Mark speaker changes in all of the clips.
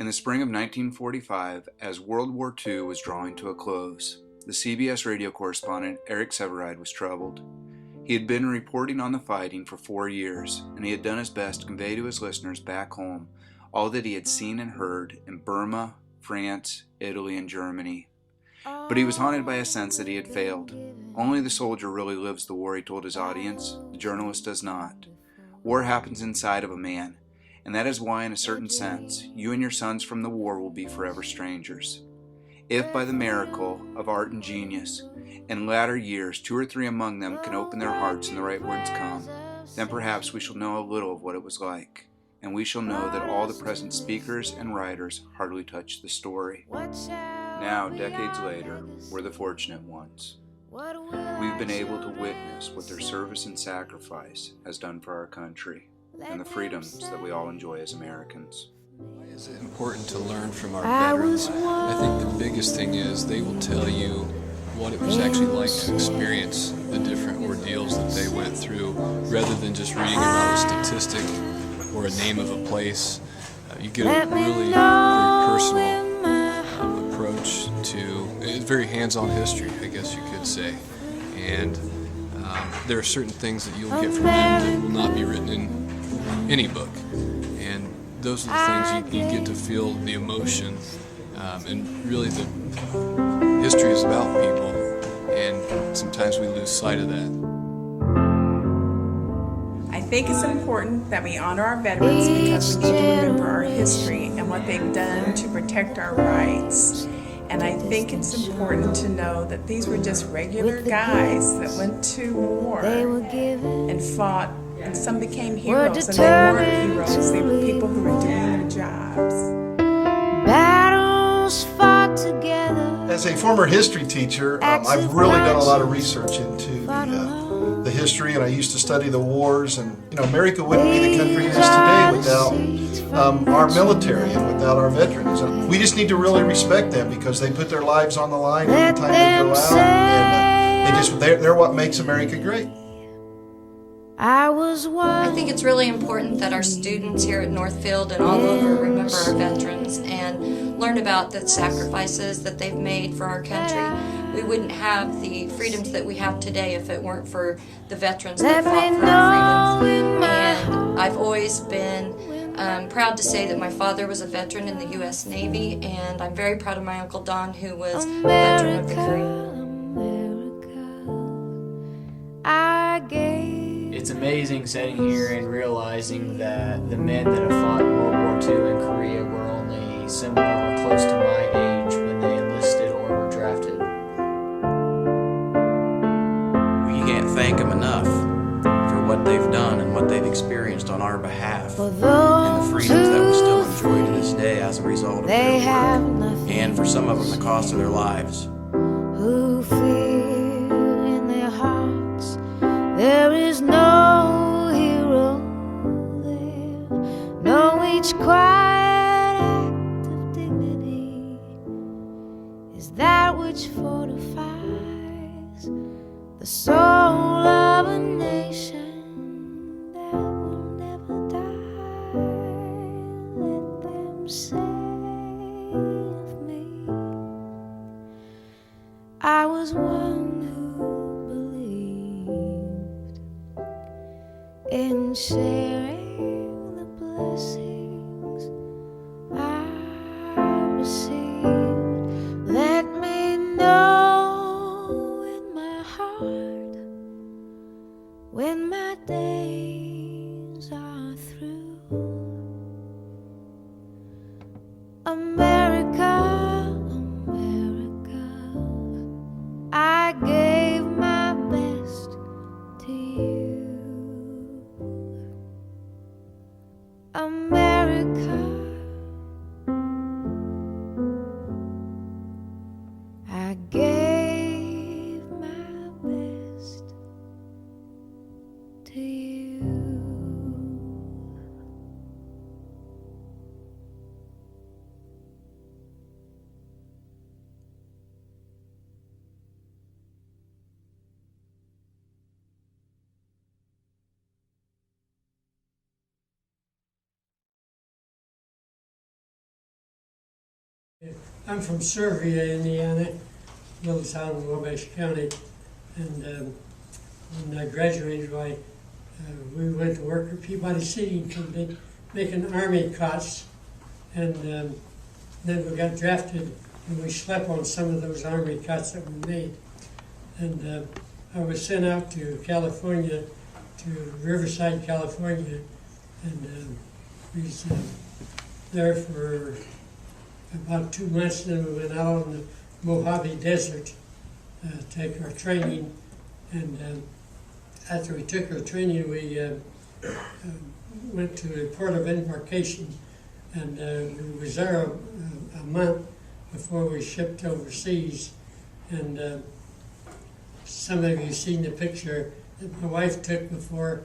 Speaker 1: In the spring of 1945, as World War II was drawing to a close, the CBS radio correspondent Eric Severide was troubled. He had been reporting on the fighting for 4 years, and he had done his best to convey to his listeners back home all that he had seen and heard in Burma, France, Italy, and Germany. But he was haunted by a sense that he had failed. Only the soldier really lives the war, he told his audience. The journalist does not. War happens inside of a man, and that is why, in a certain sense, you and your sons from the war will be forever strangers. If by the miracle of art and genius, in latter years 2 or 3 among them can open their hearts and the right words come, then perhaps we shall know a little of what it was like, and we shall know that all the present speakers and writers hardly touched the story. Now, decades later, we're the fortunate ones. We've been able to witness what their service and sacrifice has done for our country, and the freedoms that we all enjoy as Americans.
Speaker 2: Why is it important to learn from our veterans? I think the biggest thing is they will tell you what it was actually like to experience the different ordeals that they went through, rather than just reading about a statistic or a name of a place. You get a really very personal approach to it's very hands-on history, I guess you could say. And there are certain things that you'll get from them that will not be written in any book. And those are the things you get to feel the emotion, and really the history is about people, and sometimes we lose sight of that.
Speaker 3: I think it's important that we honor our veterans because we need to remember our history and what they've done to protect our rights. And I think it's important to know that these were just regular guys that went to war and fought. And some became heroes, and they weren't heroes. They were people who were doing their jobs. Battles fought
Speaker 4: together. As a former history teacher, I've really done a lot of research into the history, and I used to study the wars. And America wouldn't be the country it is today without our military and without our veterans. And we just need to really respect them because they put their lives on the line every time they go out, and they're what makes America great.
Speaker 5: I think it's really important that our students here at Northfield and all over remember our veterans and learn about the sacrifices that they've made for our country. We wouldn't have the freedoms that we have today if it weren't for the veterans that fought for our freedoms. And I've always been proud to say that my father was a veteran in the U.S. Navy, and I'm very proud of my Uncle Don, who was a veteran of the Korean.
Speaker 6: It's amazing sitting here and realizing that the men that have fought in World War II in Korea were only similar or close to my age when they enlisted or were drafted.
Speaker 7: We can't thank them enough for what they've done and what they've experienced on our behalf, and the freedoms that we still enjoy to this day as a result of their work, and for some of them the cost of their lives.
Speaker 8: Who fear in their hearts there is no hero there, no, each quiet act of dignity is that which fortifies the soul of a nation that will never die. Let them say of me, I was one in sharing the blessings I received. Let me know in my heart when my days are through. America, America, I gave my best to you.
Speaker 9: I'm from Servia, Indiana, little town in Wabash County, and when I graduated, we went to work at Peabody Seating Company making army cots, and then we got drafted and we slept on some of those army cots that we made. And I was sent out to California, to Riverside, California, and we was there for about 2 months. Then we went out in the Mojave Desert to take our training, and after we took our training, we went to a port of embarkation, and we was there a month before we shipped overseas. And some of you seen the picture that my wife took before,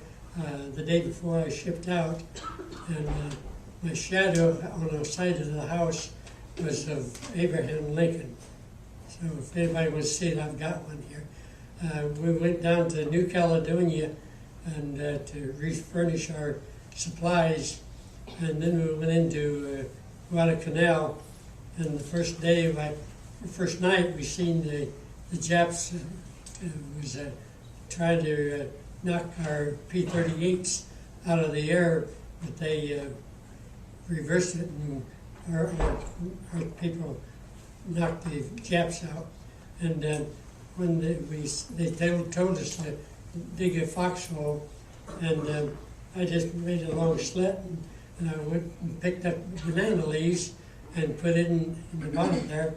Speaker 9: the day before I shipped out, and my shadow on the side of the house was of Abraham Lincoln. So if anybody wants to see it, I've got one here. We went down to New Caledonia and to refurnish our supplies, and then we went into Guadalcanal. And the first night, we seen the Japs was trying to knock our P-38s out of the air, but they reversed it, and our people knocked the Japs out. And when they told us to dig a foxhole, and I just made a long slit, and I went and picked up banana leaves and put it in the bottom there.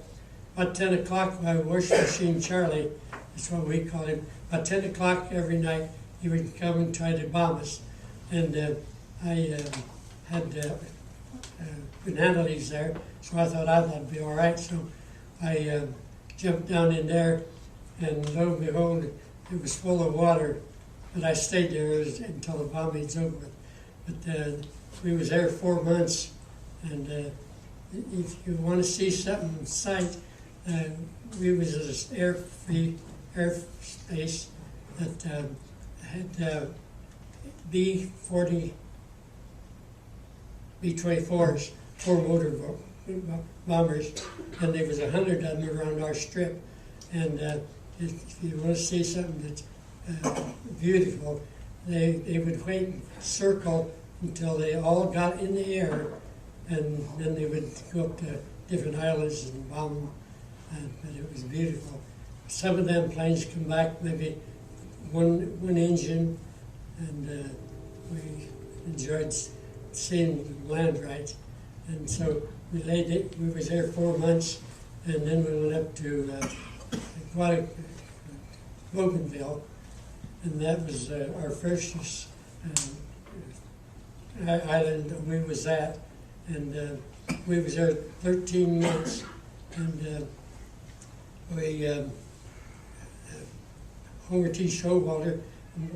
Speaker 9: About 10 o'clock, my wash machine Charlie, that's what we call him, about 10 o'clock every night, he would come and try to bomb us. And I had banana leaves there, so I thought that'd be all right. So I jumped down in there, and lo and behold, it was full of water. But I stayed there until the bombing's over. But we was there 4 months, and if you want to see something in sight, we was at an airspace that had B-24s, 4 motor bombers, and there was 100 of them around our strip. And if you want to see something that's beautiful, they would wait and circle until they all got in the air, and then they would go up to different islands and bomb them. But it was beautiful. Some of them planes come back maybe one engine, and we enjoyed seeing land right. And so we was there 4 months, and then we went up to Bougainville, and that was our first island we was at. And we was there 13 months, and we Homer T. Showalter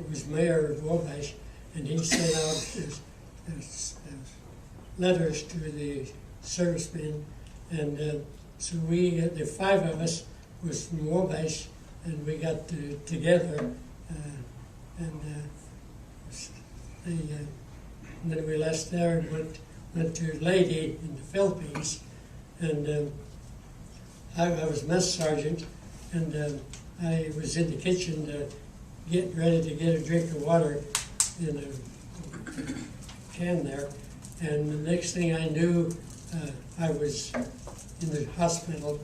Speaker 9: was mayor of Wabash, and he sent out letters to the servicemen, and so the 5 of us was from Wabash, and we got together, and then we left there and went to Leyte in the Philippines, and I was mess sergeant, and I was in the kitchen getting ready to get a drink of water in a can there, and the next thing I knew, I was in the hospital,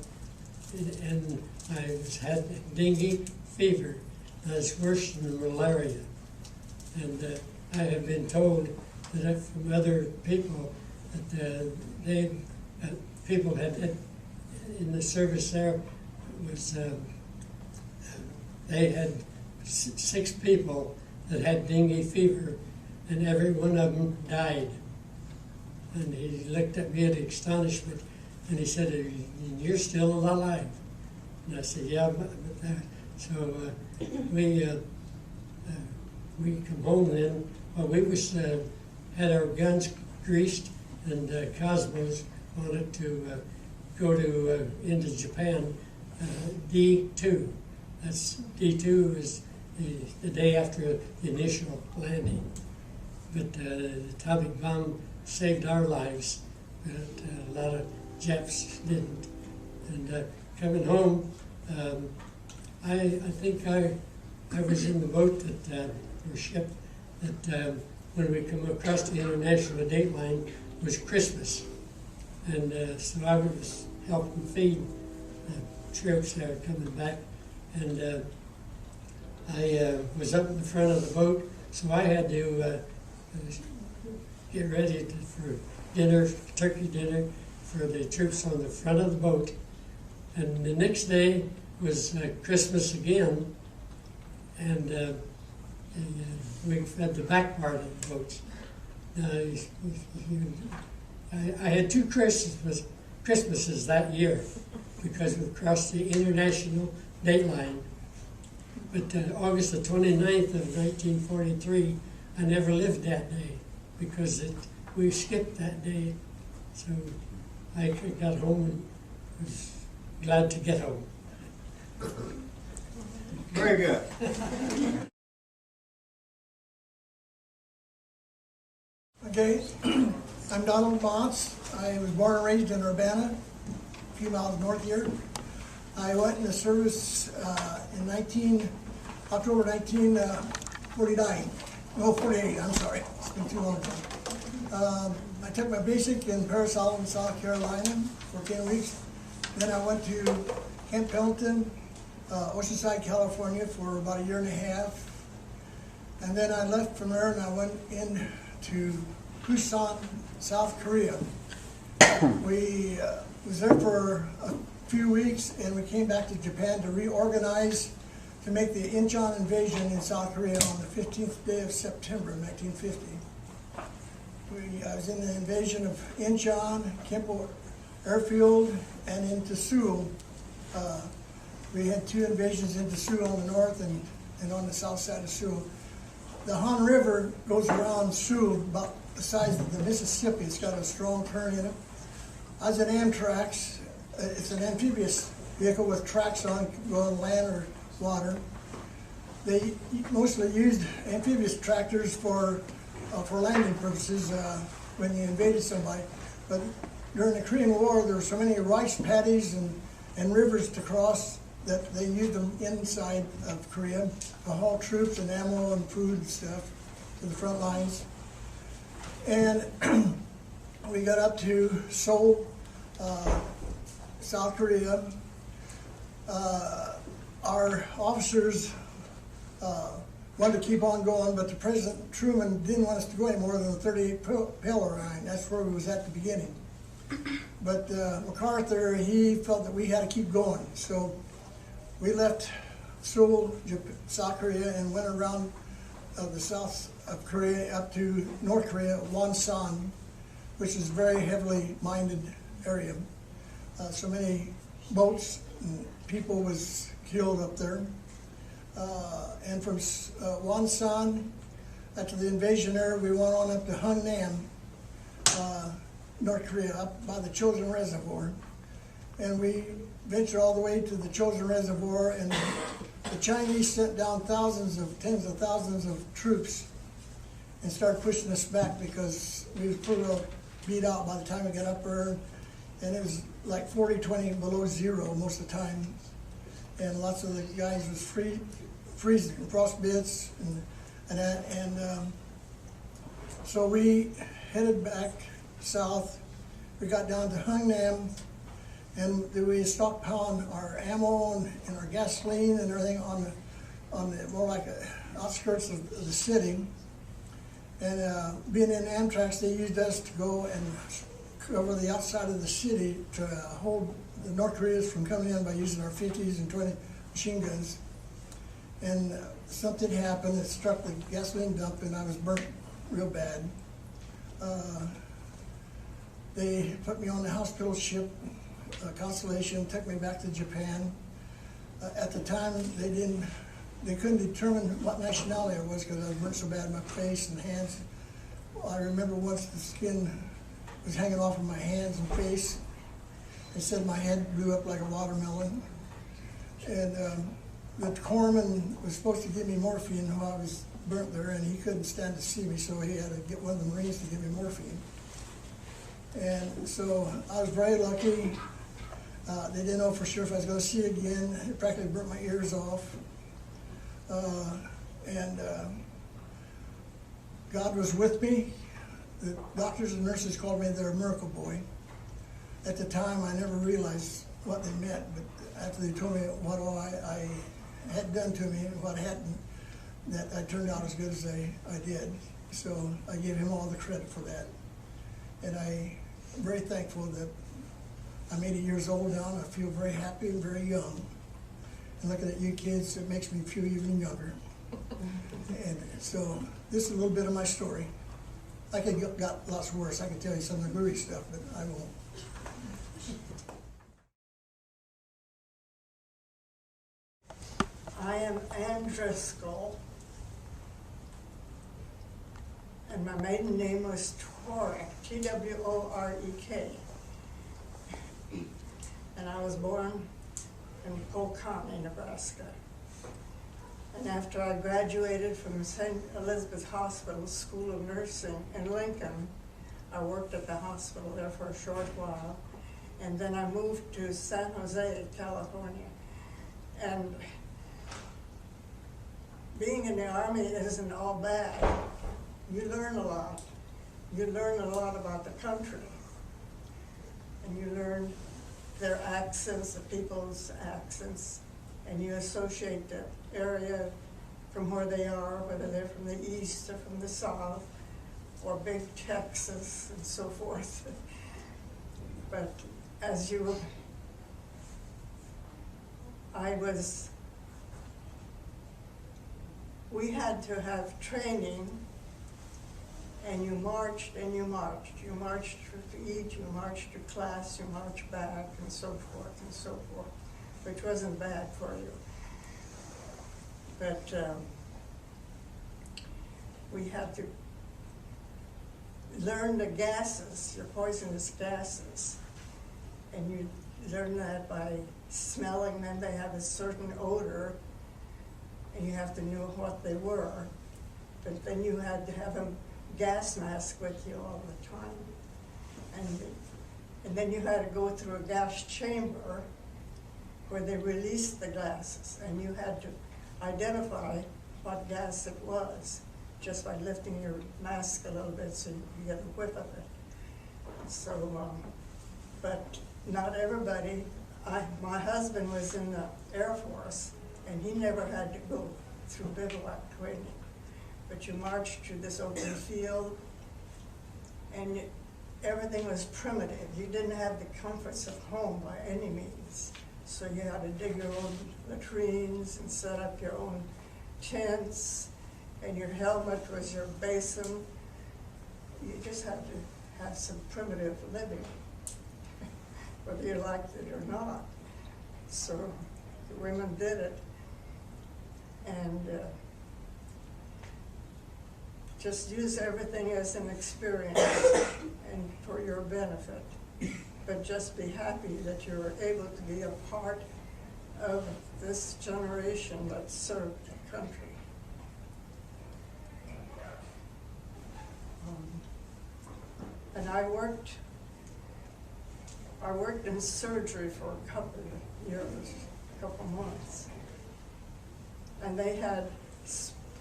Speaker 9: and I had dengue fever. That's worse than malaria, and I had been told that from other people that people had in the service there was they had 6 people that had dengue fever, and every one of them died. And he looked at me in astonishment, and he said, "And you're still alive?" And I said, "Yeah." So we come home then. Well, we was had our guns greased, and Cosmos wanted to go into Japan. D2. That's D2 is the day after the initial landing. But the atomic bomb saved our lives. But a lot of Japs didn't. And coming home, I think I was in the boat that or ship that when we come across the international date line was Christmas, and so I was helping feed the troops that were coming back, and I was up in the front of the boat, so I had to get ready for dinner, turkey dinner, for the troops on the front of the boat. And the next day was Christmas again, and we fed the back part of the boats. I had two Christmases that year because we crossed the international date line. But August the 29th of 1943, I never lived that day because we skipped that day. So I got home and was glad to get home.
Speaker 10: Very good.
Speaker 11: Okay, I'm Donald Monce. I was born and raised in Urbana, a few miles north here. I went in the service in October 1949. No, 48, I'm sorry. It's been too long ago. I took my basic in Paris Island, South Carolina for 10 weeks. Then I went to Camp Pendleton, Oceanside, California for about a year and a half. And then I left from there and I went into Busan, South Korea. We was there for a few weeks and we came back to Japan to reorganize to make the Incheon invasion in South Korea on the 15th day of September 1950. I was in the invasion of Incheon, Kimpo Airfield, and into Seoul. We had two invasions into Seoul on the north and on the south side of Seoul. The Han River goes around Seoul about the size of the Mississippi. It's got a strong current in it. I was in Amtrak's. It's an amphibious vehicle with tracks on, go on land or water. They mostly used amphibious tractors for landing purposes when you invaded somebody. But during the Korean War, there were so many rice paddies and rivers to cross that they used them inside of Korea to haul troops and ammo and food and stuff to the front lines. And we got up to Seoul, South Korea. Our officers wanted to keep on going, but the President Truman didn't want us to go any more than the 38 pillar line. That's where we was at the beginning. But MacArthur, he felt that we had to keep going. So we left Seoul, South Korea, and went around the south of Korea up to North Korea, Wonsan, which is a very heavily mined area. So many boats and people was killed up there. And from Wonsan, after the invasion there, we went on up to Hungnam, North Korea, up by the Chosin Reservoir. And we ventured all the way to the Chosin Reservoir, and the Chinese sent down tens of thousands of troops and started pushing us back because we was pretty well beat out by the time we got up there. And it was like 20 below zero most of the time. And lots of the guys was freezing, frostbits, so we headed back south. We got down to Hungnam, and we stockpiled our ammo and our gasoline and everything on the more like outskirts of the city. And being in Amtrak's, they used us to go and cover the outside of the city to hold the North Koreans from coming in by using our 50s and 20 machine guns. And something happened that struck the gasoline dump, and I was burnt real bad. They put me on the hospital ship, Constellation, took me back to Japan. At the time, they couldn't determine what nationality I was because I was burnt so bad in my face and hands. I remember once the skin was hanging off of my hands and face. They said my head blew up like a watermelon. And the corpsman was supposed to give me morphine while I was burnt there, and he couldn't stand to see me, so he had to get one of the Marines to give me morphine. And so I was very lucky. They didn't know for sure if I was going to see it again. It practically burnt my ears off. God was with me. The doctors and nurses called me their miracle boy. At the time, I never realized what they meant, but after they told me what all I had done to me and what hadn't, that I turned out as good as I did. So I give him all the credit for that. And I'm very thankful that I'm 80 years old now, and I feel very happy and very young. And looking at you kids, it makes me feel even younger. And so this is a little bit of my story. I could have got lots worse. I could tell you some of the gory stuff, but I won't.
Speaker 10: I am Ann Driscoll, and my maiden name was Tworek, T-W-O-R-E-K. And I was born in Polk County, Nebraska. And after I graduated from St. Elizabeth Hospital School of Nursing in Lincoln, I worked at the hospital there for a short while. And then I moved to San Jose, California. And being in the Army isn't all bad. You learn a lot. You learn a lot about the country. And you learn their accents, the people's accents, and you associate the area from where they are, whether they're from the east or from the south, or big Texas and so forth. But as you, we had to have training, and you marched and you marched. You marched to eat, you marched to class, you marched back, and so forth, which wasn't bad for you. But we had to learn the gases, your poisonous gases, and you learn that by smelling them. They have a certain odor, and you have to know what they were. But then you had to have a gas mask with you all the time. And then you had to go through a gas chamber where they released the gases, and you had to identify what gas it was just by lifting your mask a little bit so you could get a whiff of it. So, but not everybody. My husband was in the Air Force, and he never had to go through bivouac training. But you marched through this open field, and everything was primitive. You didn't have the comforts of home by any means. So you had to dig your own latrines and set up your own tents, and your helmet was your basin. You just had to have some primitive living, whether you liked it or not. So the women did it, and just use everything as an experience and for your benefit. But just be happy that you were able to be a part of this generation that served the country. And I worked in surgery for a couple of years, a couple months. And they had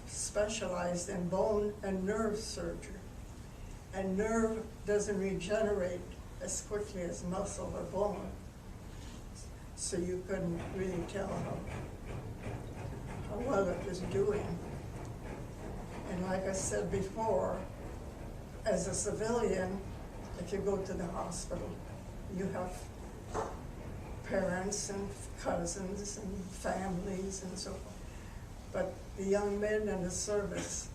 Speaker 10: specialized in bone and nerve surgery. And nerve doesn't regenerate as quickly as muscle or bone. So you couldn't really tell how well it was doing. And like I said before, as a civilian, if you go to the hospital, you have parents and cousins and families and so forth. But the young men in the service,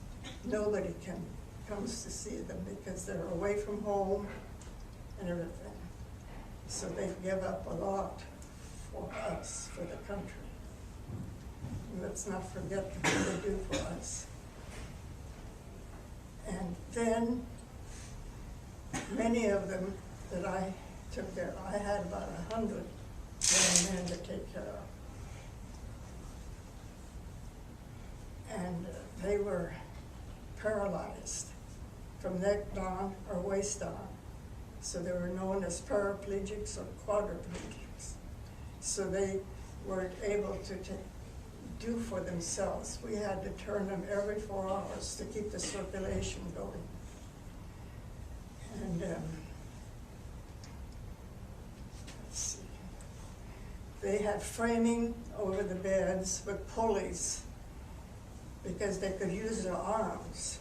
Speaker 10: nobody comes to see them because they're away from home and everything. So they give up a lot for us, for the country. And let's not forget what they do for us. And then many of them that I took care of, I had about 100 young men to take care of. And they were paralyzed from neck down or waist down. So they were known as paraplegics or quadriplegics. So they weren't able to do for themselves. We had to turn them every 4 hours to keep the circulation going. And let's see. They had framing over the beds with pulleys because they could use their arms.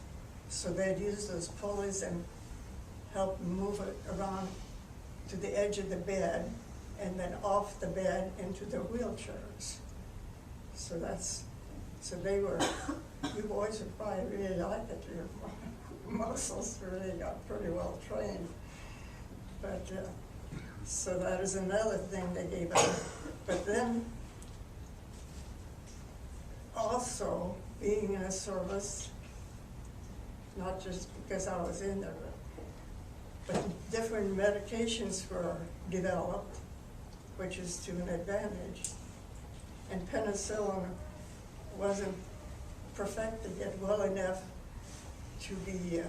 Speaker 10: So they'd use those pulleys and help move it around to the edge of the bed and then off the bed into their wheelchairs. So they were, you boys would probably really like it. Your muscles really got pretty well trained. But, so that is another thing they gave us. But then, also, being in a service, not just because I was in there, but different medications were developed, which is to an advantage. And penicillin wasn't perfected yet well enough to be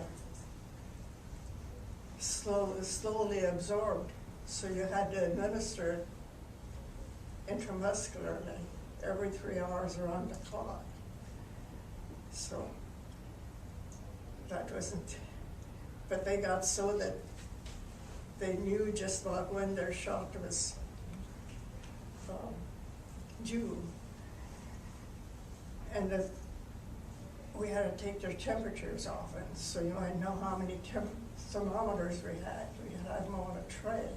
Speaker 10: slowly absorbed. So you had to administer it intramuscularly every 3 hours around the clock. So that wasn't, but they got so that they knew just about when their shot was due. And we had to take their temperatures often, so you might know how many thermometers we had. We had them on a tray.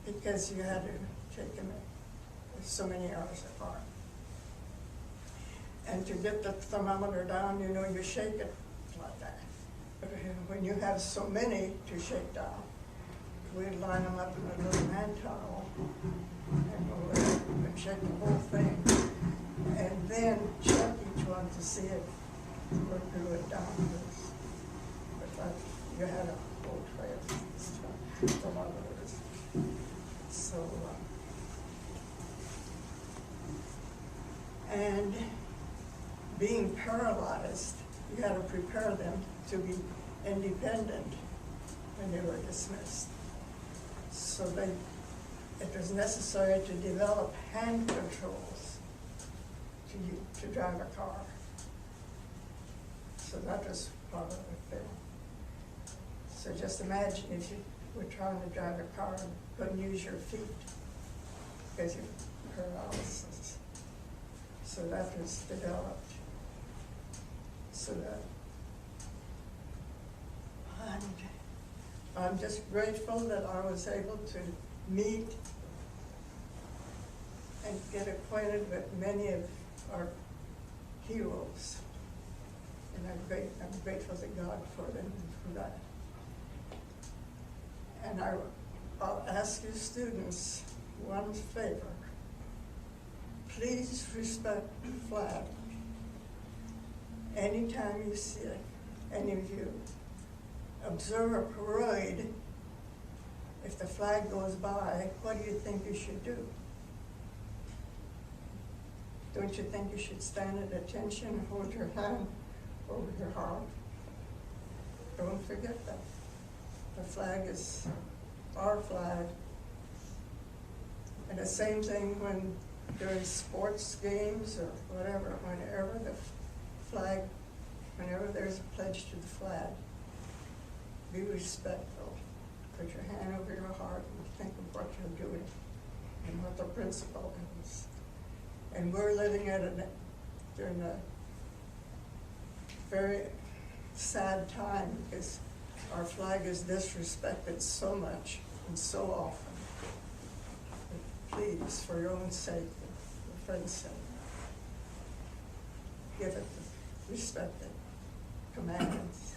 Speaker 10: Because you had to take them so many hours apart. And to get the thermometer down, you know, you shake it like that. But when you have so many to shake down, we'd line them up in a little hand towel and go there and shake the whole thing. And then check each one to see if we drew it down. But you had a whole tray of thermometers. So, and being paralyzed, you had to prepare them to be independent when they were dismissed. So it was necessary to develop hand controls to drive a car. So that was part of the thing. So just imagine if you were trying to drive a car and couldn't use your feet because of paralysis. So that was developed. So that, I'm just grateful that I was able to meet and get acquainted with many of our heroes. And I'm grateful to God for them and for that. And I'll ask you students one favor. Please respect the flag. Anytime you see it, any of you, observe a parade. If the flag goes by, what do you think you should do? Don't you think you should stand at attention and hold your hand over your heart? Don't forget that. The flag is our flag. And the same thing when during sports games or whatever, whenever there's a pledge to the flag, be respectful. Put your hand over your heart and think of what you're doing and what the principle is. And we're living during a very sad time because our flag is disrespected so much and so often. But please, for your own sake, your friend's sake, give it the respect it commands.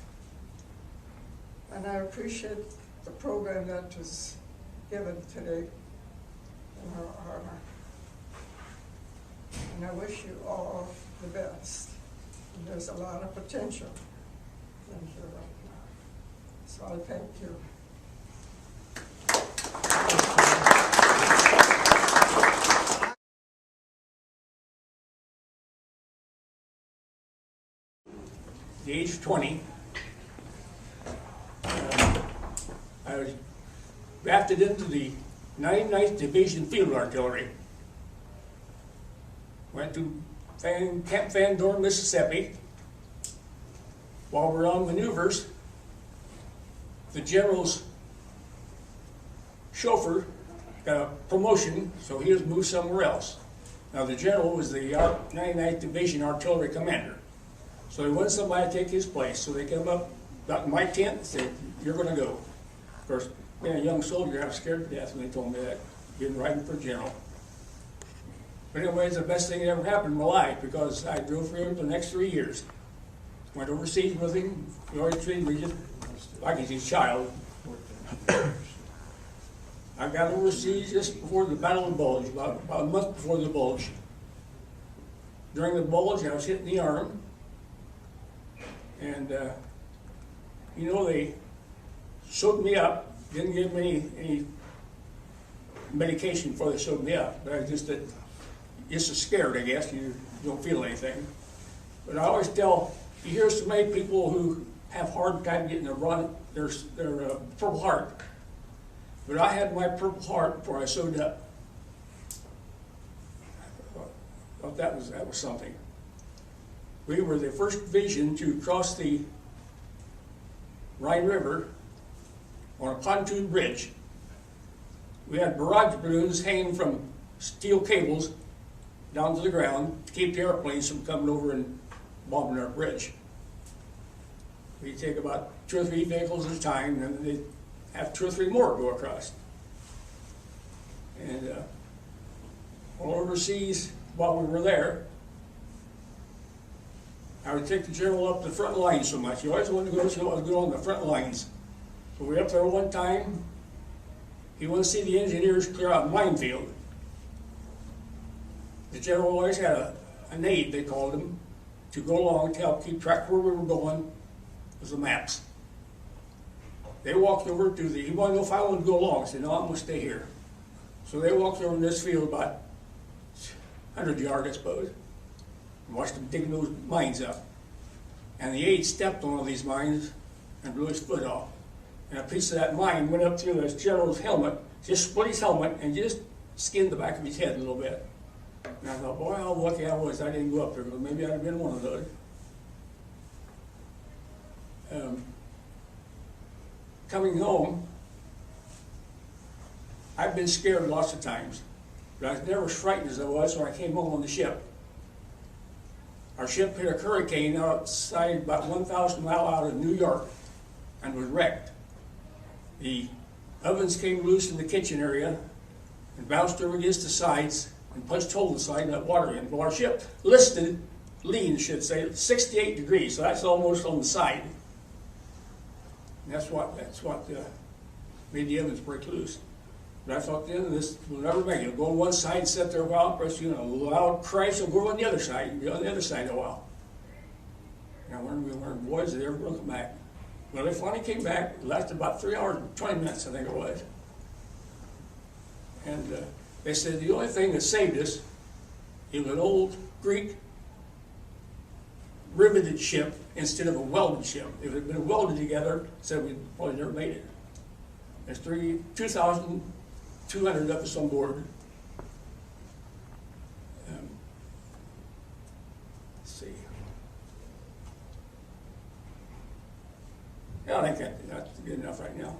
Speaker 10: And I appreciate the program that was given today in her honor. And I wish you all the best. And there's a lot of potential in here right now. So I thank you.
Speaker 12: The age of 20, I was drafted into the 99th Division Field Artillery. Went to Camp Van Dorn, Mississippi. While we were on maneuvers, the general's chauffeur got a promotion, so he was moved somewhere else. Now the general was the 99th Division Artillery Commander. So he wanted somebody to take his place. So they came up, got in my tent, and said, "You're going to go." Of course, being a young soldier, I was scared to death when they told me that, being riding for general. But anyway, it's the best thing that ever happened in my life, because I drove for him for the next 3 years. Went overseas with him. He always treated me just like he's his child. I got overseas just before the Battle of the Bulge, about a month before the Bulge. During the Bulge, I was hit in the arm. And, you know, they sewed me up, didn't give me any medication before they sewed me up. But I just scared, I guess. You don't feel anything. But I always tell, you hear so many people who have hard time getting their Purple Heart. But I had my Purple Heart before I sewed up. I thought that was something. We were the first division to cross the Rhine River on a pontoon bridge. We had barrage balloons hanging from steel cables down to the ground to keep the airplanes from coming over and bombing our bridge. We'd take about 2 or 3 vehicles at a time, and then they'd have 2 or 3 more go across. And while overseas, while we were there, I would take the general up the front lines so much. He always wanted to go on the front lines. So we were up there one time. He wanted to see the engineers clear out a minefield. The general always had an aide, they called him, to go along to help keep track where we were going with the maps. They walked over to he wanted to know if I wanted to go along. I said, "No, I'm going to stay here." So they walked over in this field about 100 yards, I suppose, and watched them digging those mines up. And the aide stepped on one of these mines and blew his foot off. And a piece of that mine went up through this general's helmet, just split his helmet, and just skinned the back of his head a little bit. And I thought, boy, how lucky I was I didn't go up there, because maybe I'd have been one of those. Coming home, I've been scared lots of times, but I was never as frightened as I was when I came home on the ship. Our ship hit a hurricane outside about 1,000 miles out of New York and was wrecked. The ovens came loose in the kitchen area and bounced over against the sides and punched holes in the side and let water in. Well, our ship listed, lean should say, 68 degrees, so that's almost on the side. And that's what made the ovens break loose. But I thought, then this will never make it. It'll go on one side, sit there a while, press a loud crash, it'll go on the other side, and be on the other side a while. And I wondered, boys, are they ever going to come back? Well, they finally came back. It lasted about 3 hours and 20 minutes, I think it was. And they said the only thing that saved us is an old Greek riveted ship instead of a welded ship. If it had been welded together, said we'd probably never made it. There's 2,200 of us on board. Let's see. Yeah, I think that's good enough right now.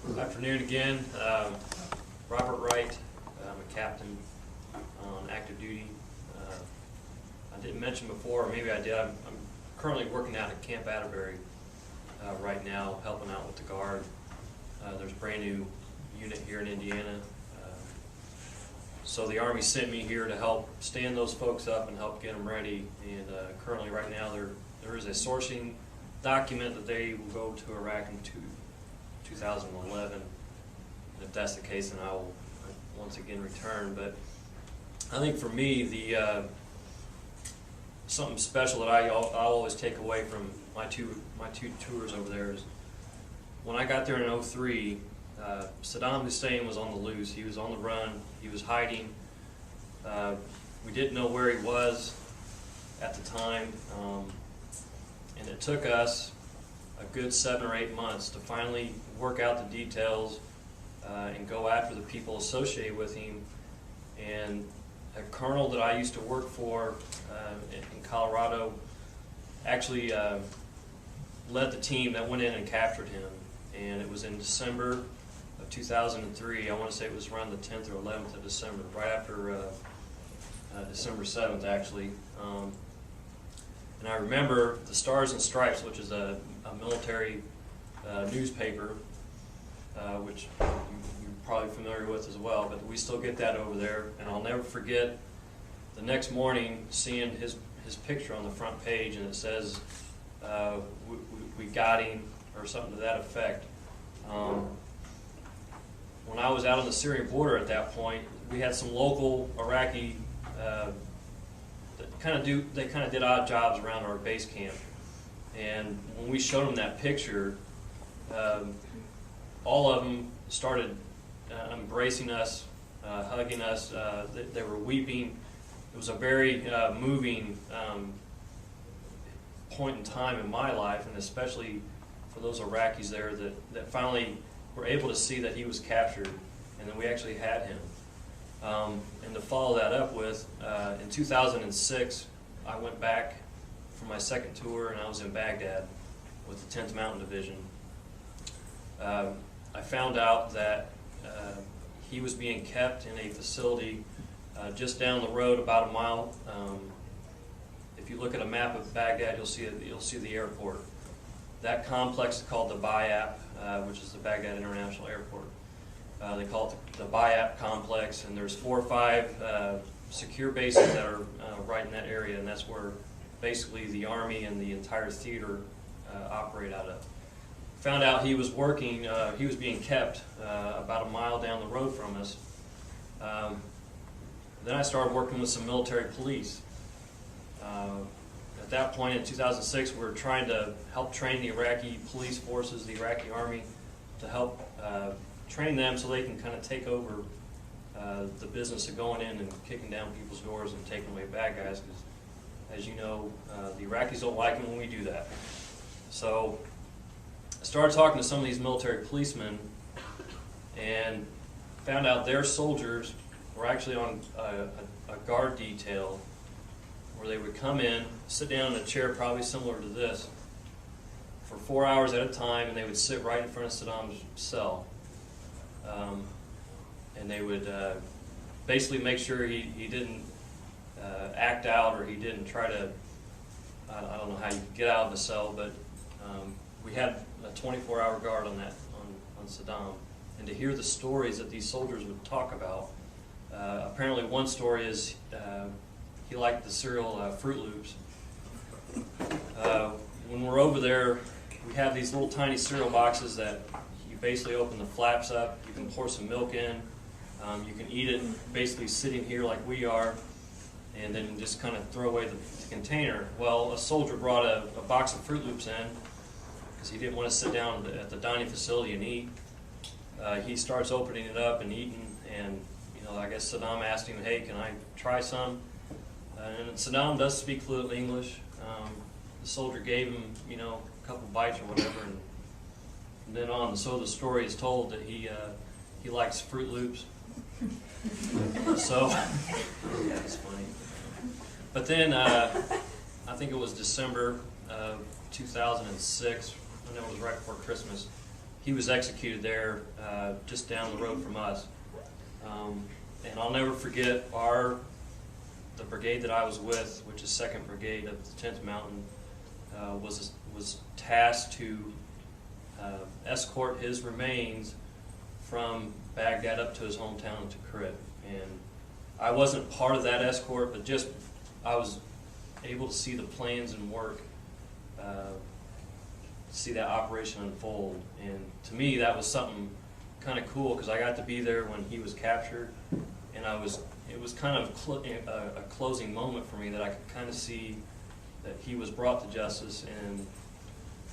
Speaker 13: Good afternoon again. Robert Wright. I'm a captain on active duty. I didn't mention before, or maybe I did, I'm currently working out at Camp Atterbury right now, helping out with the Guard. There's a brand new unit here in Indiana. So the Army sent me here to help stand those folks up and help get them ready. And currently right now there is a sourcing document that they will go to Iraq in 2011. And if that's the case, then I will once again return. But I think for me, the something special that I always take away from my two tours over there is when I got there in 2003, Saddam Hussein was on the loose. He was on the run. He was hiding. We didn't know where he was at the time, and it took us a good 7 or 8 months to finally work out the details and go after the people associated with him. And a colonel that I used to work for in Colorado actually led the team that went in and captured him. And it was in December of 2003. I want to say it was around the 10th or 11th of December, right after December 7th, actually. And I remember the Stars and Stripes, which is a military newspaper, which you're probably familiar with as well, but we still get that over there. And I'll never forget the next morning seeing his picture on the front page, and it says, we got him, or something to that effect. When I was out on the Syrian border at that point, we had some local Iraqi they kind of did odd jobs around our base camp. And when we showed them that picture, all of them started embracing us, hugging us. They were weeping. It was a very moving point in time in my life, and especially for those Iraqis there that finally were able to see that he was captured and that we actually had him. And to follow that up with, in 2006, I went back for my second tour, and I was in Baghdad with the 10th Mountain Division. I found out that he was being kept in a facility just down the road, about a mile. If you look at a map of Baghdad, you'll see the airport. That complex is called the WWII, which is the Baghdad International Airport. They call it the WWII complex, and there's 4 or 5 secure bases that are right in that area, and that's where basically the Army and the entire theater operate out of. Found out he was working, he was being kept about a mile down the road from us. Then I started working with some military police. At that point in 2006, we were trying to help train the Iraqi police forces, the Iraqi Army, to help train them so they can kind of take over the business of going in and kicking down people's doors and taking away bad guys, because, as you know, the Iraqis don't like it when we do that. So I started talking to some of these military policemen and found out their soldiers were actually on a guard detail where they would come in, sit down in a chair probably similar to this for 4 hours at a time, and they would sit right in front of Saddam's cell. And they would basically make sure he didn't act out, or he didn't try to, I don't know how you get out of the cell, but we had a 24-hour guard on Saddam. And to hear the stories that these soldiers would talk about, apparently one story is he liked the cereal Fruit Loops. When we're over there, we have these little tiny cereal boxes that you basically open the flaps up, you can pour some milk in, you can eat it basically sitting here like we are, and then just kind of throw away the container. Well, a soldier brought a box of Fruit Loops in because he didn't want to sit down at the dining facility and eat. He starts opening it up and eating, and I guess Saddam asked him, "Hey, can I try some?" And Saddam does speak fluent English. The soldier gave him, a couple bites or whatever, and from then on, so the story is told that he likes Fruit Loops. So, yeah, it's funny. But then, I think it was December of 2006, and it was right before Christmas. He was executed there, just down the road from us. And I'll never forget the brigade that I was with, which is 2nd Brigade of the 10th Mountain, was tasked to escort his remains from Baghdad up to his hometown in Tikrit. And I wasn't part of that escort, but just I was able to see the plans and work, see that operation unfold. And to me, that was something kind of cool, because I got to be there when he was captured, and it was kind of a closing moment for me, that I could kind of see that he was brought to justice, and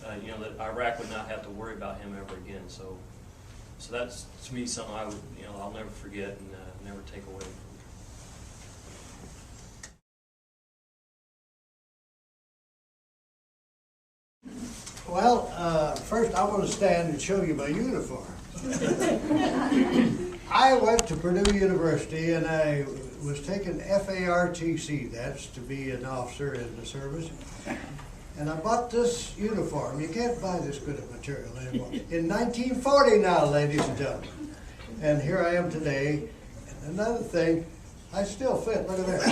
Speaker 13: that Iraq would not have to worry about him ever again. So that's, to me, something I'll never forget and never take away from.
Speaker 14: Well, first I want to stand and show you my uniform. I went to Purdue University and I was taking FARTC, that's to be an officer in the service. And I bought this uniform. You can't buy this good of material anymore. In 1940 now, ladies and gentlemen. And here I am today. And another thing, I still fit, look at that.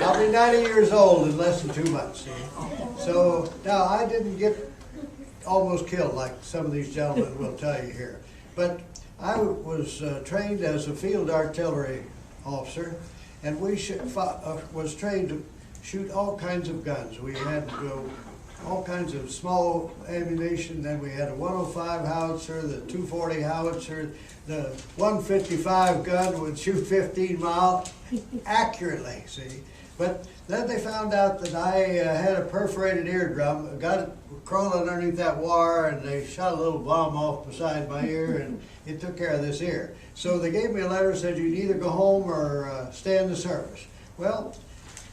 Speaker 14: I'll be 90 years old in less than 2 months. See? So now I didn't get almost killed like some of these gentlemen will tell you here. But I was trained as a field artillery officer, and we was trained to shoot all kinds of guns. We had to go all kinds of small ammunition. Then we had a 105 howitzer, the 240 howitzer, the 155 gun would shoot 15 miles accurately, see. But then they found out that I had a perforated eardrum, got it crawling underneath that wire, and they shot a little bomb off beside my ear, and it took care of this ear. So they gave me a letter that said you'd either go home or stay in the service. Well,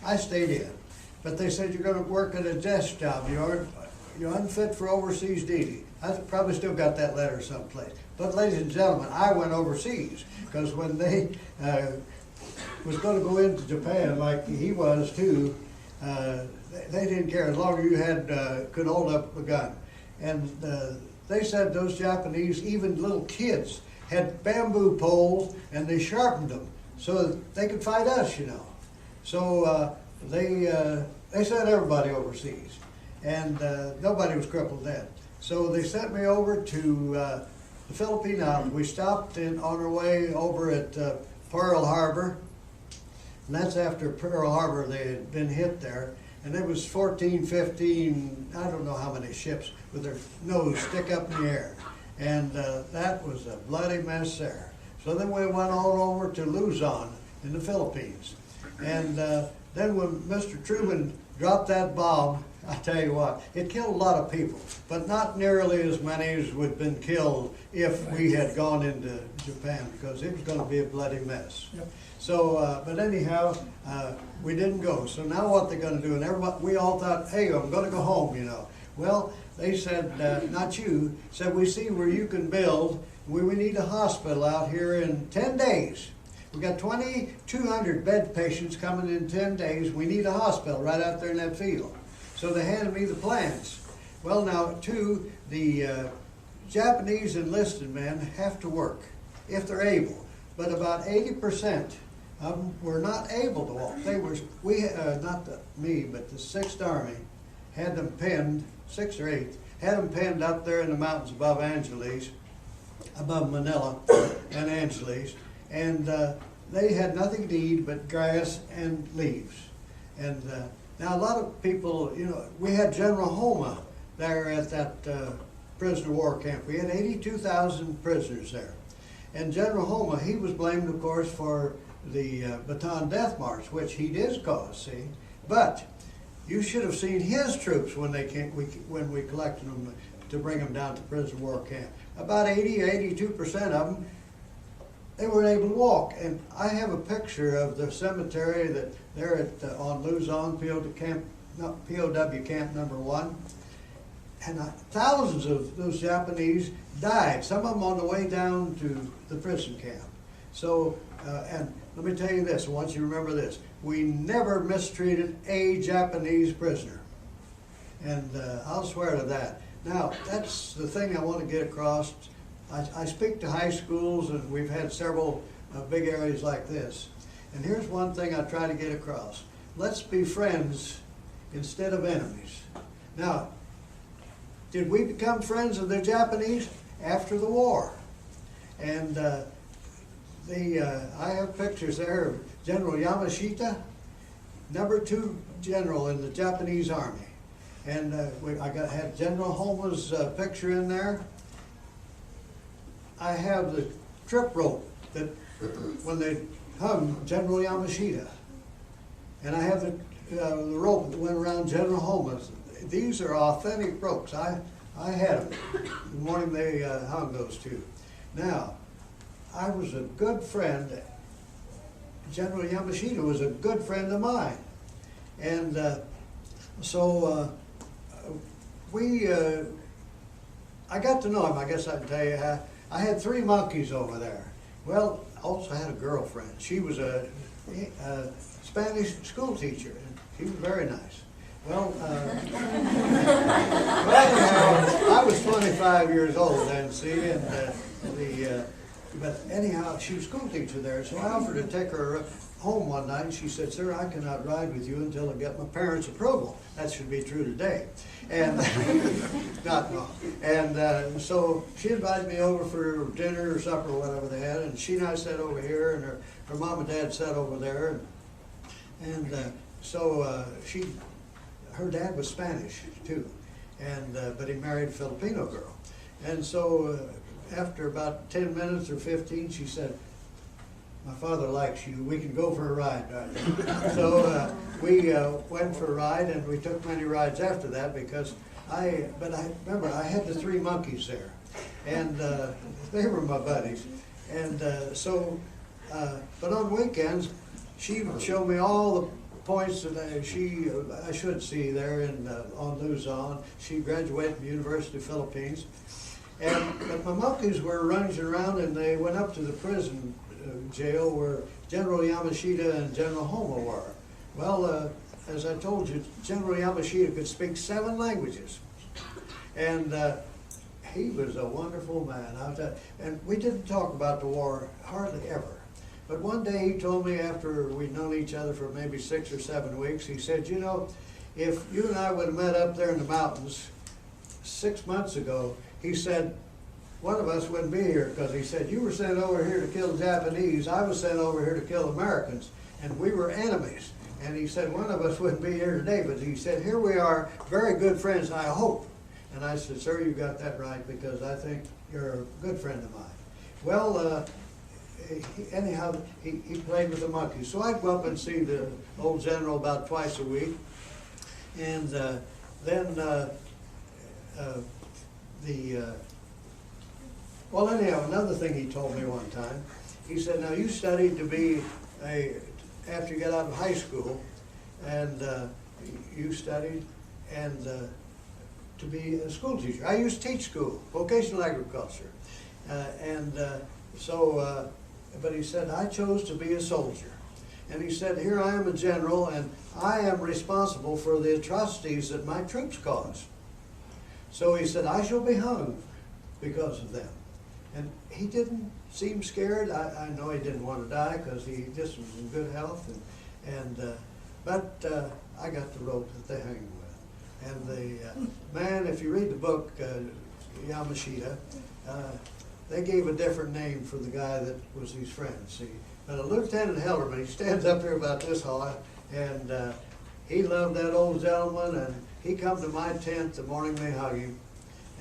Speaker 14: I stayed in. But they said you're going to work at a desk job. You're unfit for overseas duty. I probably still got that letter someplace. But ladies and gentlemen, I went overseas because when they was going to go into Japan like he was too, they didn't care as long as you had could hold up a gun. And they said those Japanese, even little kids, had bamboo poles and they sharpened them so that they could fight us, you know. So they sent everybody overseas, and nobody was crippled then. So they sent me over to the Philippine Islands. We stopped on our way over at Pearl Harbor, and that's after Pearl Harbor they had been hit there. And it was 14, 15, I don't know how many ships with their nose stick up in the air. And that was a bloody mess there. So then we went on over to Luzon in the Philippines. And then when Mr. Truman dropped that bomb, I tell you what, it killed a lot of people, but not nearly as many as would have been killed if we had gone into Japan, because it was going to be a bloody mess. Yep. So, but anyhow, we didn't go. So now what they're going to do, and everybody, we all thought, hey, I'm going to go home, you know. Well, they said, not you, said we see where you can build. We need a hospital out here in 10 days. We got 2,200 bed patients coming in 10 days. We need a hospital right out there in that field. So they handed me the plans. Well, now, too, the Japanese enlisted men have to work if they're able. But about 80% of them were not able to walk. They were, me, but the 6th Army had them pinned, 6th or 8th, had them pinned up there in the mountains above Angeles, above Manila and Angeles. And they had nothing to eat but grass and leaves. And now a lot of people, you know, we had General Homa there at that prisoner war camp. We had 82,000 prisoners there. And General Homa, he was blamed, of course, for the Bataan Death March, which he did cause, see. But you should have seen his troops when they came, when we collected them to bring them down to prisoner war camp. About 80 or 82% of them, they weren't able to walk. And I have a picture of the cemetery that they're at on Luzon, POW camp number 1. And thousands of those Japanese died, some of them on the way down to the prison camp. So, and let me tell you this, I want you to remember this. We never mistreated a Japanese prisoner. And I'll swear to that. Now, that's the thing I want to get across. I speak to high schools, and we've had several big areas like this. And here's one thing I try to get across. Let's be friends instead of enemies. Now, did we become friends of the Japanese? After the war. And I have pictures there of General Yamashita, number 2 general in the Japanese Army. And I had General Homa's picture in there. I have the trip rope that when they hung General Yamashita. And I have the rope that went around General Homa's. These are authentic ropes. I had them the morning they hung those two. Now, I was a good friend. General Yamashita was a good friend of mine. And so I got to know him, I guess I can tell you. I had 3 monkeys over there. Well, I also had a girlfriend. She was a Spanish school teacher, and she was very nice. Well, I was 25 years old then, see, and but anyhow, she was a school teacher there, so I offered to take her home one night, and she said, "Sir, I cannot ride with you until I get my parents' approval." That should be true today. And not no. And so she invited me over for dinner or supper or whatever they had, and she and I sat over here, and her mom and dad sat over there, and so her dad was Spanish too, and but he married a Filipino girl, and so after about 10 minutes or 15, she said, "My father likes you. We can go for a ride." So we went for a ride, and we took many rides after that because I remember I had the 3 monkeys there, and they were my buddies, and but on weekends she would show me all the points that I should see there on Luzon. She graduated from the University of Philippines, but my monkeys were ranging around, and they went up to the prison jail where General Yamashita and General Homo were. Well, as I told you, General Yamashita could speak 7 languages, and he was a wonderful man. And we didn't talk about the war hardly ever. But one day he told me, after we'd known each other for maybe 6 or 7 weeks, he said, "You know, if you and I would have met up there in the mountains 6 months ago," he said, "one of us wouldn't be here, because," he said, "you were sent over here to kill Japanese, I was sent over here to kill Americans, and we were enemies." And he said, "one of us wouldn't be here today," but he said, "here we are, very good friends, I hope." And I said, "Sir, you got that right, because I think you're a good friend of mine." Well, anyhow, he played with the monkeys. So I'd go up and see the old general about twice a week. And well, anyhow, another thing he told me one time, he said, "Now you studied to be after you got out of high school, and you studied to be a school teacher." I used to teach school, vocational agriculture. But he said, "I chose to be a soldier." And he said, "Here I am a general, and I am responsible for the atrocities that my troops cause. So," he said, "I shall be hung because of them." And he didn't seem scared. I know he didn't want to die, because he just was in good health. But I got the rope that they hung him with. And the man, if you read the book, Yamashita, they gave a different name for the guy that was his friend, see. But a Lieutenant Hellerman, he stands up here about this high, and he loved that old gentleman, and he come to my tent the morning they hung him,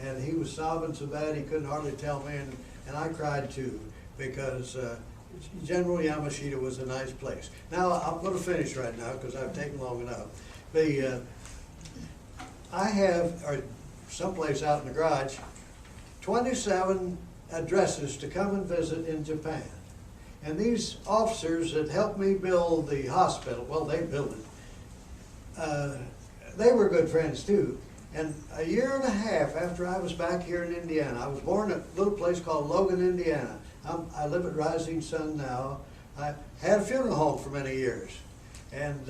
Speaker 14: and he was sobbing so bad he couldn't hardly tell me, and I cried too, because General Yamashita was a nice place. Now, I'm going to finish right now, because I've taken long enough. I have, or someplace out in the garage, 27 addresses to come and visit in Japan. And these officers that helped me build the hospital, well, they built it, they were good friends too. And a year and a half after I was back here in Indiana, I was born in a little place called Logan, Indiana. I live at Rising Sun now. I had a funeral home for many years. And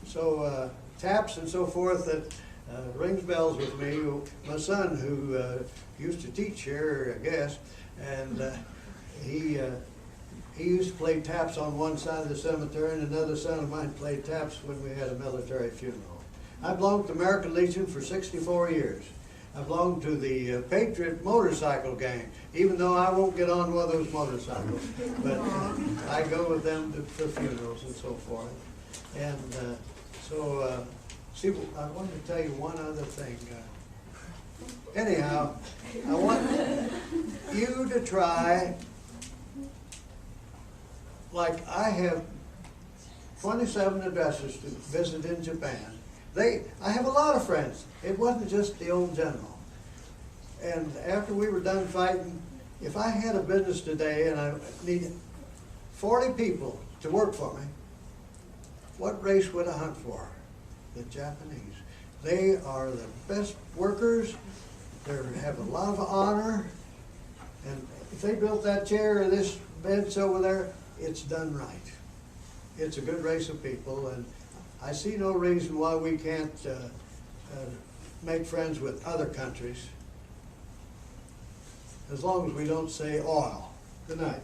Speaker 14: so taps and so forth that rings bells with me. My son, who used to teach here, I guess, and he used to play taps on one side of the cemetery, and another son of mine played taps when we had a military funeral. I belonged to American Legion for 64 years. I belonged to the Patriot motorcycle gang, even though I won't get on one of those motorcycles. But I go with them for funerals and so forth. And see, I wanted to tell you one other thing. Anyhow, I want you to try, like I have 27 addresses to visit in Japan. I have a lot of friends. It wasn't just the old general. And after we were done fighting, if I had a business today and I needed 40 people to work for me, what race would I hunt for? The Japanese. They are the best workers. They have a lot of honor. And if they built that chair or this bench over there, it's done right. It's a good race of people, and I see no reason why we can't make friends with other countries, as long as we don't say oil. Good night.